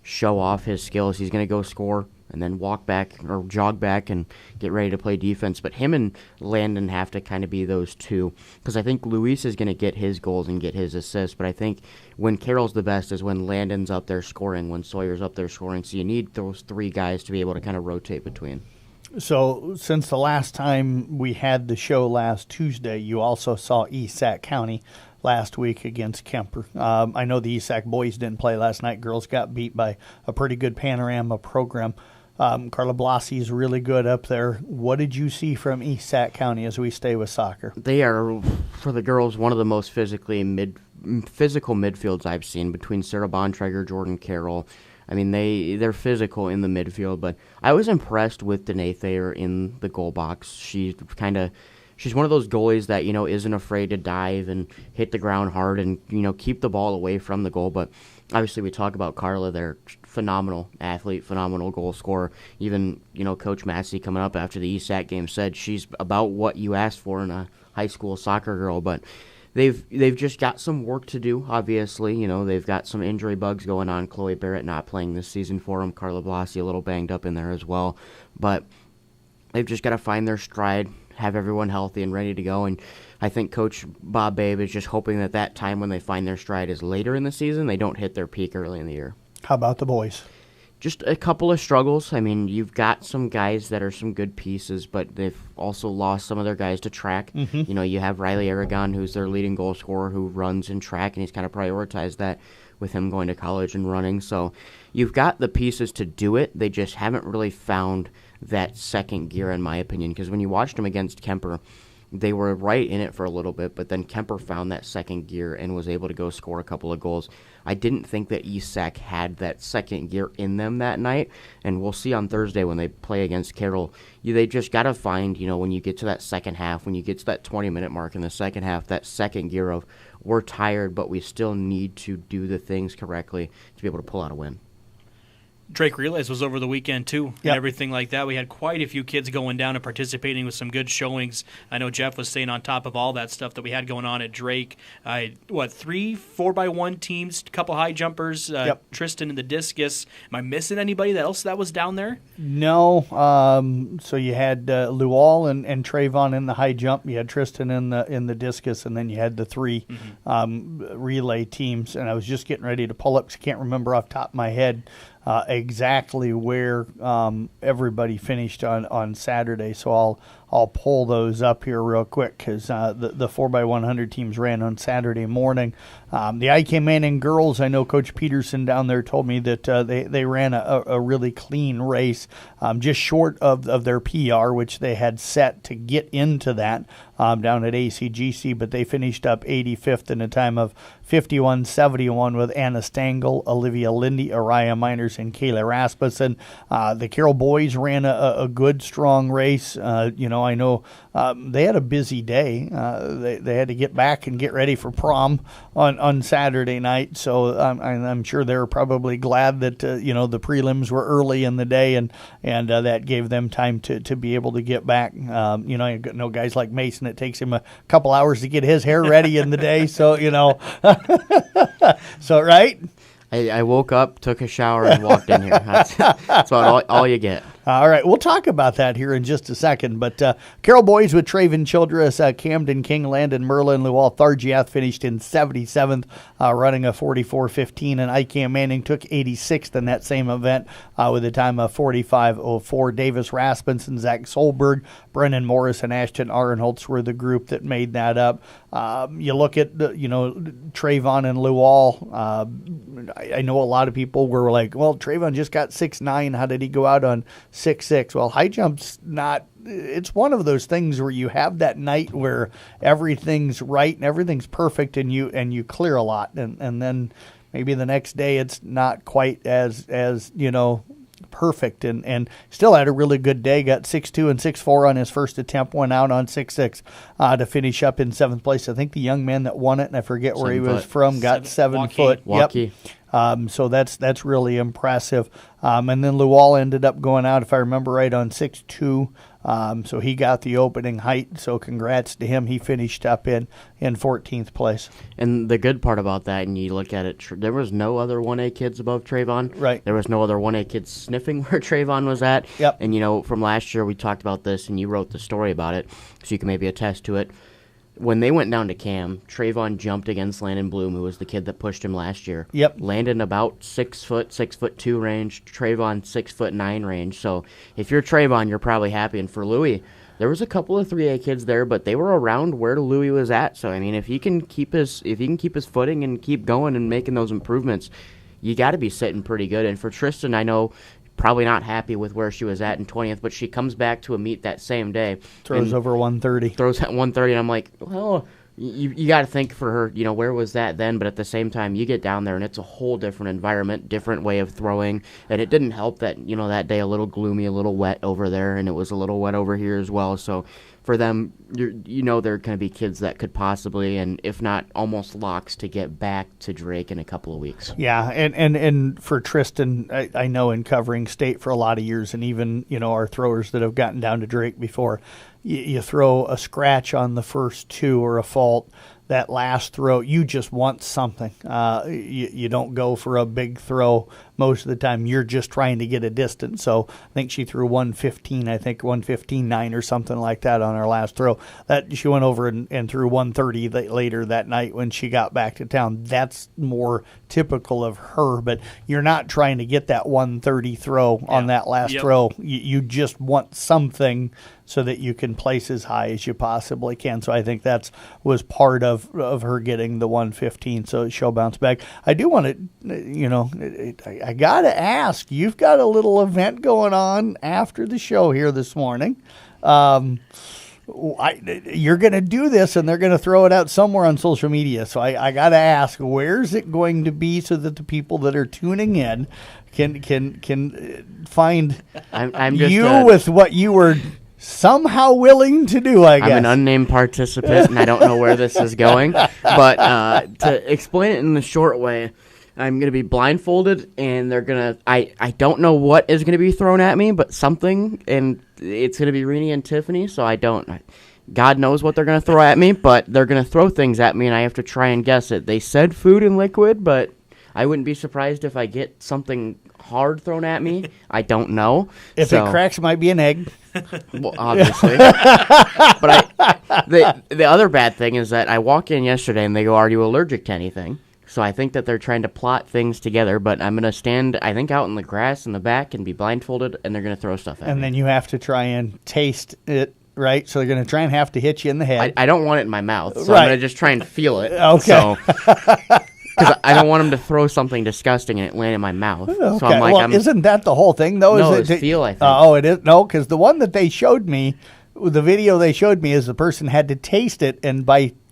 show off his skills. He's going to go score and then walk back or jog back and get ready to play defense. But him and Landon have to kind of be those two, because I think Luis is going to get his goals and get his assists, but I think when Carroll's the best is when Landon's up there scoring, when Sawyer's up there scoring. So you need those three guys to be able to kind of rotate between. So since the last time we had the show last Tuesday, you also saw East Sac County last week against Kemper. I know the East Sac boys didn't play last night. Girls got beat by a pretty good Panorama program. Carla Blasi is really good up there. What did you see from East Sac County as we stay with soccer? They are, for the girls, one of the most physical midfields I've seen, between Sarah Bontrager, Jordan Carroll. I mean, they're physical in the midfield, but I was impressed with Danae Thayer in the goal box. She's one of those goalies that, isn't afraid to dive and hit the ground hard and, keep the ball away from the goal. But obviously we talk about Carla, they're phenomenal athlete, phenomenal goal scorer. Even, Coach Massey coming up after the ESAC game said she's about what you asked for in a high school soccer girl. But they've just got some work to do, obviously. They've got some injury bugs going on. Chloe Barrett not playing this season for them. Carla Blasi a little banged up in there as well. But they've just got to find their stride, have everyone healthy and ready to go. And I think Coach Bob Babe is just hoping that time when they find their stride is later in the season. They don't hit their peak early in the year. How about the boys? Just a couple of struggles. I mean, you've got some guys that are some good pieces, but they've also lost some of their guys to track. Mm-hmm. You have Riley Aragon, who's their leading goal scorer, who runs in track, and he's kind of prioritized that with him going to college and running. So you've got the pieces to do it. They just haven't really found that second gear, in my opinion, because when you watched them against Kemper, they were right in it for a little bit, but then Kemper found that second gear and was able to go score a couple of goals. I didn't think that ESAC had that second gear in them that night, and we'll see on Thursday when they play against Carroll. They just got to find, when you get to that second half, when you get to that 20-minute mark in the second half, that second gear of we're tired, but we still need to do the things correctly to be able to pull out a win. Drake Relays was over the weekend, too, and Yep. everything like that. We had quite a few kids going down and participating with some good showings. I know Jeff was staying on top of all that stuff that we had going on at Drake. 3 4x1 teams, a couple high jumpers, Yep. Tristan in the discus. Am I missing anybody else that was down there? No. So you had Lual and Trayvon in the high jump. You had Tristan in the discus, and then you had the three relay teams. And I was just getting ready to pull up, because I can't remember off the top of my head exactly where everybody finished on Saturday. So I'll pull those up here real quick, because the 4x100 teams ran on Saturday morning. The IK Manning girls, I know Coach Peterson down there told me that they ran a really clean race, just short of their PR, which they had set to get into that down at ACGC, but they finished up 85th in a time of 51:71 with Anna Stangl, Olivia Lindy, Araya Miners, and Kayla Rasmussen. The Carroll boys ran a good, strong race. I know they had a busy day. They had to get back and get ready for prom on Saturday night, so I'm sure they were probably glad that the prelims were early in the day, and that gave them time to be able to get back. I know guys like Mason, it takes him a couple hours to get his hair ready in the day, so so right. I woke up, took a shower, and walked in here. That's about all you get. All right, we'll talk about that here in just a second. But Carroll boys with Traven Childress, Camden King, Landon Merlin, Lual Thargiath finished in 77th, running a 44:15, and ICAM Manning took 86th in that same event with a time of 45:04. Davis Rasmussen, Zach Solberg, Brennan Morris, and Ashton Arnholtz were the group that made that up. You look at Trayvon and Lual. I know a lot of people were like, well, Trayvon just got 6'9". How did he go out on 6'6"? Well, high jump's not. It's one of those things where you have that night where everything's right and everything's perfect, and you clear a lot, and then maybe the next day it's not quite as perfect, and still had a really good day. Got 6'2" and 6'4" on his first attempt. Went out on 6'6" to finish up in 7th place. I think the young man that won it, and I forget where he was from, got 7 foot. Waukee. Yep. So that's really impressive. And then Lual ended up going out, if I remember right, on 6'2", So he got the opening height, so congrats to him. He finished up in 14th place. And the good part about that, and you look at it, there was no other 1A kids above Trayvon. Right. There was no other 1A kids sniffing where Trayvon was at. Yep. And, from last year we talked about this, and you wrote the story about it, so you can maybe attest to it. When they went down to Cam, Trayvon jumped against Landon Bloom, who was the kid that pushed him last year. Yep. Landon about 6'2" range, Trayvon 6'9" range. So if you're Trayvon, you're probably happy. And for Louis, there was a couple of 3A kids there, but they were around where Louis was at. So I mean, if he can keep his footing and keep going and making those improvements, you got to be sitting pretty good. And for Tristan, I know, probably not happy with where she was at in 20th, but she comes back to a meet that same day. Throws over 130. Throws at 130, and I'm like, well, you got to think for her, where was that then? But at the same time, you get down there, and it's a whole different environment, different way of throwing. And it didn't help that, that day a little gloomy, a little wet over there, and it was a little wet over here as well. So for them, there are going to be kids that could possibly, and if not almost locks, to get back to Drake in a couple of weeks. Yeah, and for Tristan, I know in covering state for a lot of years, and even our throwers that have gotten down to Drake before, you throw a scratch on the first two or a fault. That last throw, you just want something. You don't go for a big throw most of the time. You're just trying to get a distance. So I think she threw 115, 115.9 or something like that on her last throw. That she went over and threw 130 later that night when she got back to town. That's more typical of her, but you're not trying to get that 130 throw on that last throw. You just want something so that you can place as high as you possibly can. So I think that was part of her getting the 115, so she'll bounce back. I do want to, I got to ask, you've got a little event going on after the show here this morning. You're going to do this, and they're going to throw it out somewhere on social media. So I got to ask, where's it going to be so that the people that are tuning in can find I'm just with what you were somehow willing to do, I guess. I'm an unnamed participant, and I don't know where this is going. But to explain it in the short way, I'm going to be blindfolded, and they're going to I don't know what is going to be thrown at me, but something, and it's going to be Renee and Tiffany, so God knows what they're going to throw at me, but they're going to throw things at me, and I have to try and guess it. They said food and liquid, but I wouldn't be surprised if I get something hard thrown at me. I don't know. If it cracks, it might be an egg. Well, obviously. But the other bad thing is that I walk in yesterday and they go, "Are you allergic to anything?" So I think that they're trying to plot things together, but I'm going to stand, I think, out in the grass in the back and be blindfolded, and they're going to throw stuff at me. And then you have to try and taste it, right? So they're going to try and have to hit you in the head. I don't want it in my mouth, so I'm going to just try and feel it. Okay. So, because I don't want them to throw something disgusting and it land in my mouth. Okay. So I'm like, isn't that the whole thing, though? No, it's feel, I think. Oh, it is? No, because the one that they showed me, the video they showed me, is the person had to taste it, and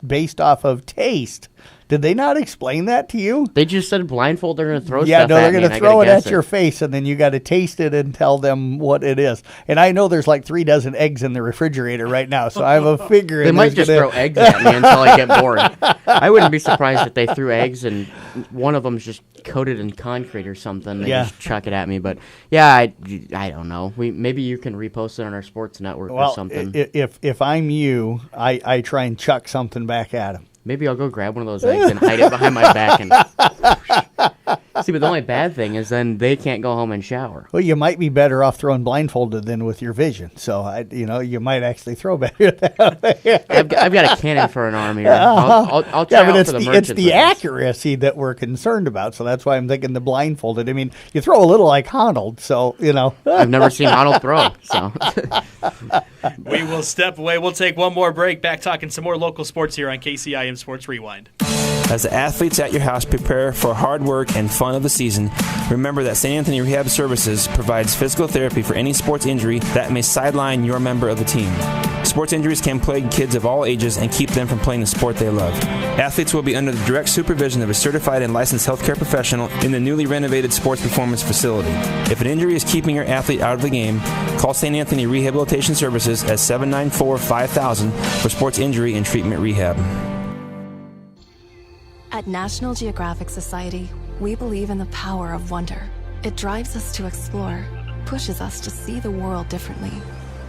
based off of taste. Did they not explain that to you? They just said blindfold, they're going to throw stuff at me. Yeah, no, they're going to throw it at your face, and then you got to taste it and tell them what it is. And I know there's like 3 dozen eggs in the refrigerator right now, so I have a figure. They might just throw eggs at me until I get bored. I wouldn't be surprised if they threw eggs and one of them's just coated in concrete or something. They just chuck it at me. But yeah, I don't know. Maybe you can repost it on our sports network or something. If I'm you, I try and chuck something back at them. Maybe I'll go grab one of those eggs and hide it behind my back. And see, but the only bad thing is then they can't go home and shower. Well, you might be better off throwing blindfolded than with your vision. So, you might actually throw better. I've got a cannon for an arm here. I'll try out for the merchants. It's the accuracy that we're concerned about. So that's why I'm thinking the blindfolded. I mean, you throw a little like Arnold, so, I've never seen Arnold throw, so. We will step away. We'll take one more break. Back talking some more local sports here on KCIM Sports Rewind. As the athletes at your house prepare for hard work and fun of the season, remember that St. Anthony Rehab Services provides physical therapy for any sports injury that may sideline your member of the team. Sports injuries can plague kids of all ages and keep them from playing the sport they love. Athletes will be under the direct supervision of a certified and licensed healthcare professional in the newly renovated sports performance facility. If an injury is keeping your athlete out of the game, call St. Anthony Rehabilitation Services at 794-5000 for sports injury and treatment rehab. At National Geographic Society, we believe in the power of wonder. It drives us to explore, pushes us to see the world differently.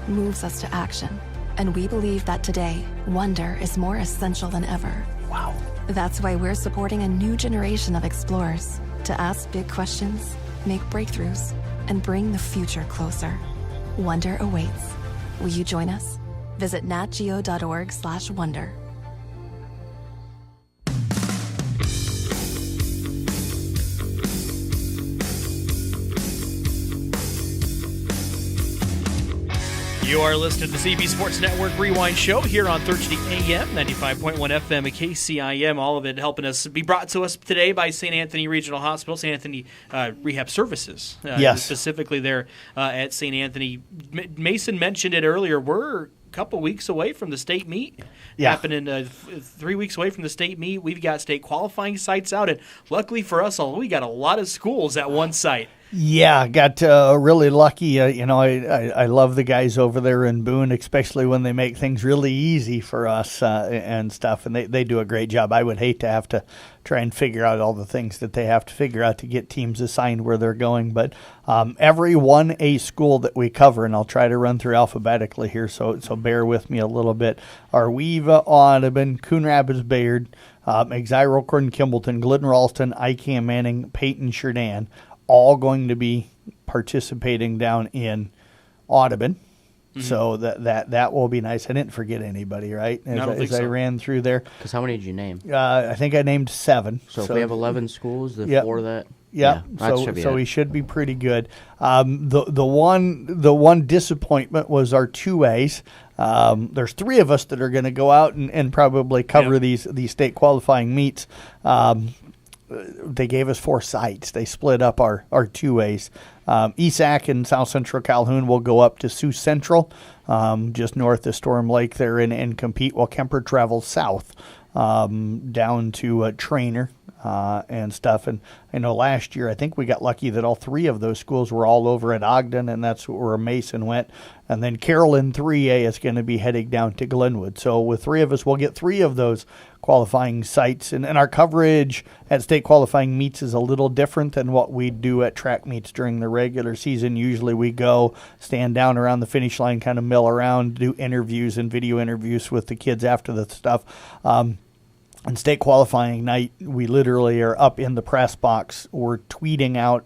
moves us to action. And we believe that today, wonder is more essential than ever. Wow. That's why we're supporting a new generation of explorers to ask big questions, make breakthroughs, and bring the future closer. Wonder awaits. Will you join us? Visit natgeo.org/wonder. You are listening to the CB Sports Network Rewind Show here on 1380 AM, 95.1 FM at KCIM. All of it helping us be brought to us today by St. Anthony Regional Hospital, St. Anthony Rehab Services. Yes. Specifically there at St. Anthony. Mason mentioned it earlier. We're a couple weeks away from the state meet. Happening 3 weeks away from the state meet. We've got state qualifying sites out, and luckily for us, we got a lot of schools at one site. Yeah, got really lucky. I love the guys over there in Boone, especially when they make things really easy for us and stuff, and they do a great job. I would hate to have to try and figure out all the things that they have to figure out to get teams assigned where they're going. But every 1A school that we cover, and I'll try to run through alphabetically here, so bear with me a little bit, are Weeva, Audubon, Coon Rapids, Bayard, Exira, Corn, Kimballton, Glidden, Ralston, ICAM, Manning, Peyton, Sheridan, all going to be participating down in Audubon. Mm-hmm. So that will be nice. I didn't forget anybody, right? As I ran through there. Because how many did you name? I think I named 7. So if we have 11 schools, for that. Yeah, so we should be pretty good. The one disappointment was our 2As. There's 3 of us that are going to go out and probably cover these state qualifying meets. They gave us 4 sites. They split up our 2As. ESAC and South Central Calhoun will go up to Sioux Central, just north of Storm Lake there, and compete, while Kemper travels south down to Trainer and stuff. And I know last year, I think we got lucky that all 3 of those schools were all over at Ogden, and that's where Mason went. And then Carrollton 3A is going to be heading down to Glenwood. So with 3 of us, we'll get 3 of those qualifying sites. And our coverage at state qualifying meets is a little different than what we do at track meets during the regular season. Usually we go stand down around the finish line, kind of mill around, do interviews and video interviews with the kids after the stuff. On state qualifying night, we literally are up in the press box. We're tweeting out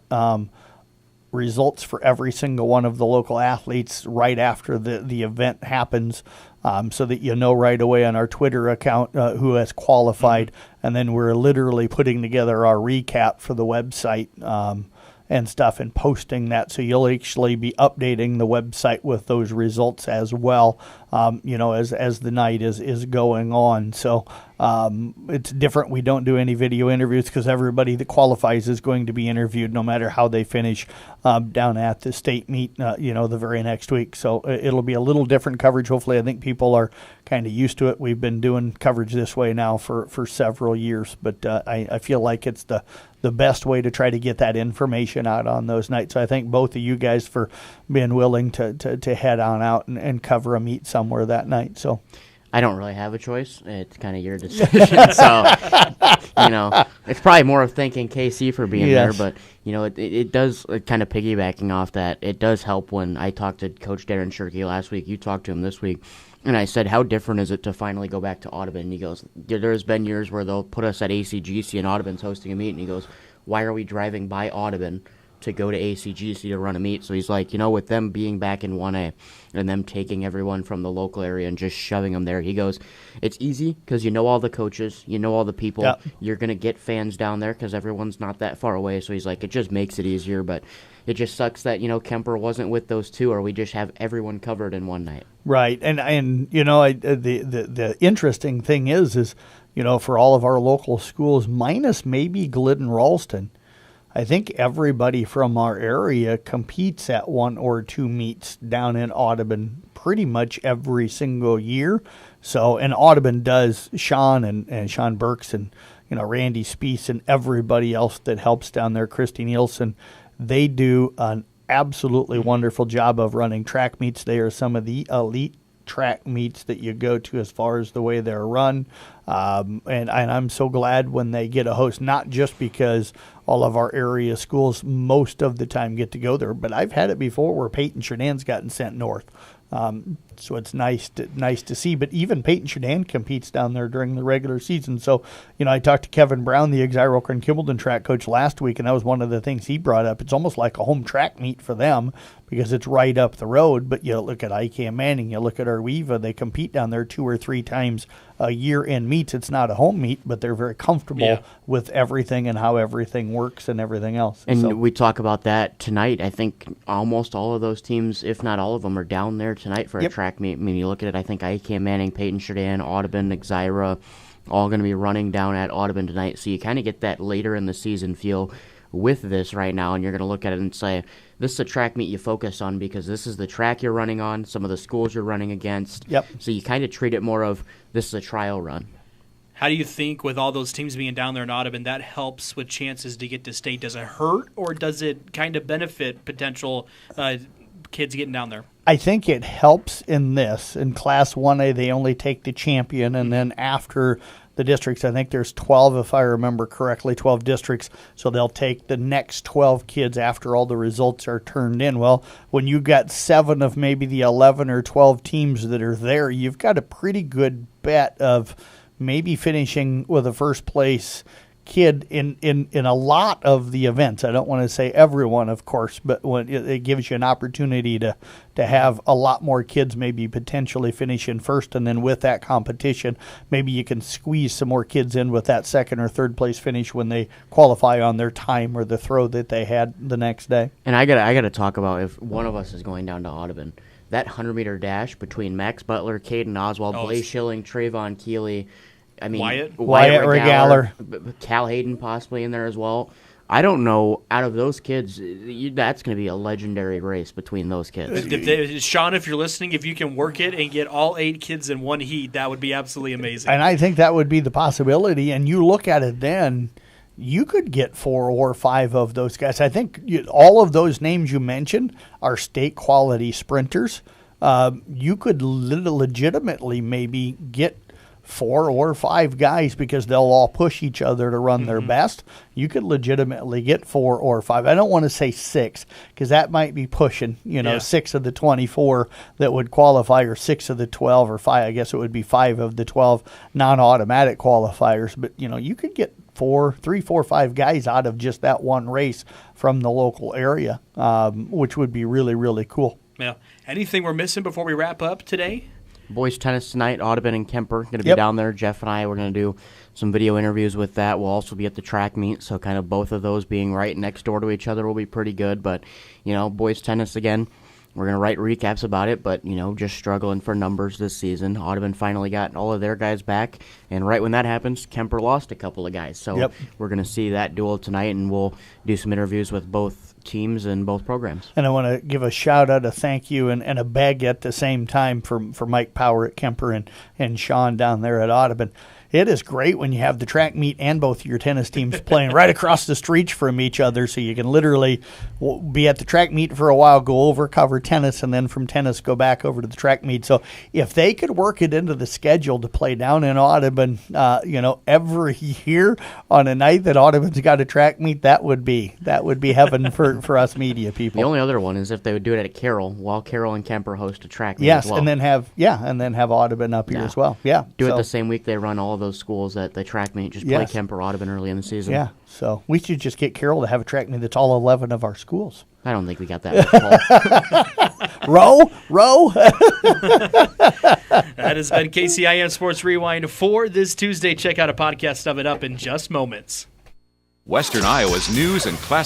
results for every single one of the local athletes right after the event happens, so that you know right away on our Twitter account who has qualified. And then we're literally putting together our recap for the website and stuff and posting that. So you'll actually be updating the website with those results as well, as the night is going on. So it's different. We don't do any video interviews because everybody that qualifies is going to be interviewed no matter how they finish down at the state meet, the very next week. So it'll be a little different coverage. Hopefully, I think people are kind of used to it. We've been doing coverage this way now for several years, but I feel like it's the best way to try to get that information out on those nights. So I thank both of you guys for being willing to head on out and cover a meet somewhere that night. So I don't really have a choice. It's kind of your decision. So, it's probably more of thanking KC for being there, but, it does, kind of piggybacking off that, it does help. When I talked to Coach Darren Shirkey last week, you talked to him this week, and I said, how different is it to finally go back to Audubon? And he goes, there's been years where they'll put us at ACGC and Audubon's hosting a meet, and he goes, why are we driving by Audubon to go to ACGC to run a meet? So he's like, with them being back in 1A and them taking everyone from the local area and just shoving them there, he goes, it's easy because you know all the coaches, you know all the people. Yep. You're going to get fans down there because everyone's not that far away. So he's like, it just makes it easier, but it just sucks that, Kemper wasn't with those 2, or we just have everyone covered in one night. Right. And the interesting thing is, for all of our local schools, minus maybe Glidden Ralston, I think everybody from our area competes at 1 or 2 meets down in Audubon pretty much every single year. So, and Audubon does, Sean and Sean Burks and, Randy Speece and everybody else that helps down there, Christy Nielsen, they do an absolutely wonderful job of running track meets. They are some of the elite track meets that you go to as far as the way they're run. And I'm so glad when they get a host, not just because all of our area schools most of the time get to go there, but I've had it before where Peyton Sheridan's gotten sent north So it's nice to see. But even Peyton Shadan competes down there during the regular season. So, I talked to Kevin Brown, the Exira and Kimballton track coach, last week, and that was one of the things he brought up. It's almost like a home track meet for them because it's right up the road. But you look at Ike and Manning, you look at Arweva, they compete down there 2 or 3 times a year in meets. It's not a home meet, but they're very comfortable with everything and how everything works and everything else. And we talk about that tonight. I think almost all of those teams, if not all of them, are down there tonight for a track meet. I mean, you look at it, I think Ike Manning, Peyton Shadan, Audubon, Exira, all going to be running down at Audubon tonight. So you kind of get that later in the season feel with this right now, and you're going to look at it and say, this is a track meet you focus on because this is the track you're running on, some of the schools you're running against. So you kind of treat it more of this is a trial run. How do you think with all those teams being down there in Audubon, that helps with chances to get to state? Does it hurt or does it kind of benefit potential kids getting down there? I think it helps in this. In Class 1A, they only take the champion, and then after the districts, I think there's 12, if I remember correctly, 12 districts, so they'll take the next 12 kids after all the results are turned in. Well, when you got 7 of maybe the 11 or 12 teams that are there, you've got a pretty good bet of maybe finishing with a first place kid in a lot of the events. I don't want to say everyone, of course, but when it gives you an opportunity to have a lot more kids maybe potentially finish in first, and then with that competition, maybe you can squeeze some more kids in with that second or third place finish when they qualify on their time or the throw that they had the next day. And I gotta talk about if one of us is going down to Audubon, that 100-meter dash between Max Butler, Caden Oswald, Blaze Schilling, Trayvon Keeley, I mean, Wyatt Regaller, Cal Hayden possibly in there as well. I don't know, out of those kids, that's going to be a legendary race between those kids. Sean, if you're listening, if you can work it and get all 8 kids in one heat, that would be absolutely amazing. And I think that would be the possibility. And you look at it then, you could get 4 or 5 of those guys. I think all of those names you mentioned are state-quality sprinters. You could legitimately maybe get 4 or 5 guys because they'll all push each other to run their best. You could legitimately get 4 or 5. I don't want to say 6 because that might be pushing, 6 of the 24 that would qualify, or 6 of the 12, or 5. I guess it would be 5 of the 12 non-automatic qualifiers. But, you could get 3, 4, 5 guys out of just that one race from the local area, which would be really, really cool. Yeah. Anything we're missing before we wrap up today? Boys tennis tonight, Audubon and Kemper going to be down there. Jeff and I, we're going to do some video interviews with that. We'll also be at the track meet, so kind of both of those being right next door to each other will be pretty good. But, boys tennis again, we're going to write recaps about it, but, just struggling for numbers this season. Audubon finally got all of their guys back, and right when that happens, Kemper lost a couple of guys. So we're going to see that duel tonight, and we'll do some interviews with both teams and both programs. And I want to give a shout out, a thank you, and a beg at the same time for Mike Power at Kemper and Sean down there at Audubon. It is great when you have the track meet and both of your tennis teams playing right across the street from each other, so you can literally be at the track meet for a while, go over, cover tennis, and then from tennis go back over to the track meet. So if they could work it into the schedule to play down in Audubon, every year on a night that Audubon's got a track meet, that would be heaven for us media people. The only other one is if they would do it at Carroll while Carroll and Kemper host a track meet. Yes, as well. and then have Audubon up here as well. Yeah, do it the same week they run all of those schools at the track meet. Just play Kemper Audubon early in the season. Yeah, so we should just get Carroll to have a track meet that's all 11 of our schools. I don't think we got that much Row. That has been KCIM Sports Rewind for this Tuesday. Check out a podcast of it up in just moments. Western Iowa's news and class